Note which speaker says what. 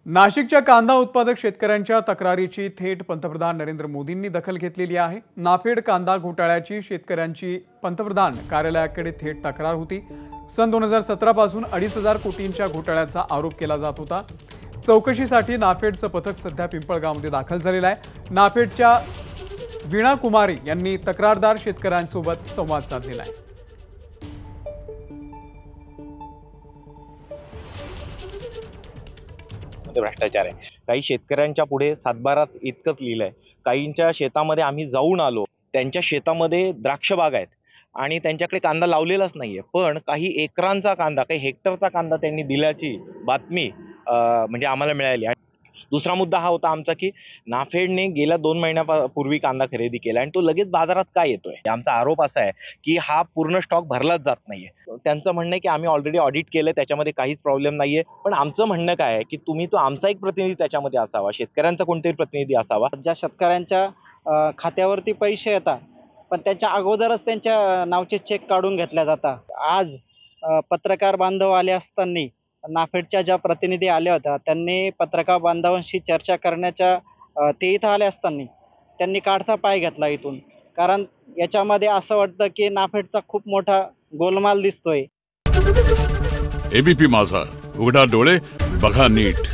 Speaker 1: नाशिकच्या कांदा उत्पादक शेतकऱ्यांच्या तक्रारीची थेट पंतप्रधान नरेंद्र मोदींनी दखल घेतलेली आहे। नाफेड कांदा घोटाळ्याची शेतकऱ्यांची पंतप्रधान कार्यालयाकडे थेट तक्रार होती। सन 2017 पासून 2,500 कोटींच्या घोटाळ्याचा आरोप केला जात होता। चौकशीसाठी नाफेडचं पथक सध्या पिंपळगावमध्ये दाखल झालेलं आहे। नाफेडच्या वीणा कुमारी यांनी तक्रारदार शेतकऱ्यांसोबत संवाद साधलेला आहे।
Speaker 2: भ्रष्टाचार आहे। काही शेतकऱ्यांच्या पुढे सातबारात इतकंच लिहिलंय। काहींच्या शेतामध्ये आम्ही जाऊन आलो, त्यांच्या शेतामध्ये द्राक्ष बाग आहेत आणि त्यांच्याकडे कांदा लावलेलाच नाहीये, पण काही एकरांचा कांदा, काही हेक्टरचा कांदा त्यांनी दिल्याची बातमी म्हणजे आम्हाला मिळाली। दुसरा मुद्दा हा होता आमचा की नाफेडने गेल्या 2 महिन्यापूर्वी कांदा खरेदी केला आणि तो लगेच बाजारात का येतोय। आमचा आरोप असा आहे की हा पूर्ण स्टॉक भरलाच जात नाहीये। त्यांचं म्हणणं आहे की आम्ही ऑलरेडी ऑडिट केलं, त्याच्यामध्ये काहीच प्रॉब्लेम नाहीये, पण आमचं म्हणणं काय आहे की तुम्ही तो आमचा एक प्रतिनिधी त्याच्यामध्ये असावा, शेतकऱ्यांचा कोणतरी प्रतिनिधी असावा।
Speaker 3: ज्या शेतकऱ्यांच्या खात्यावरती पैसे येतात पण त्याच्या अगोदरच त्यांच्या नावचे चेक काढून घेतल्या जातात। आज पत्रकार बांधव आले असताना नाफेडच्या ज्या प्रतिनिधी आल्या होत्या त्यांनी पत्रकार बांधवांशी चर्चा करण्याच्या ते इथं आले असताना त्यांनी काढता पाय घेतला इथून, कारण याच्यामध्ये असं वाटतं की नाफेडचा खूप मोठा गोलमाल दिसतोय।
Speaker 4: एबीपी माझा, उघडा डोळे बघा नीट।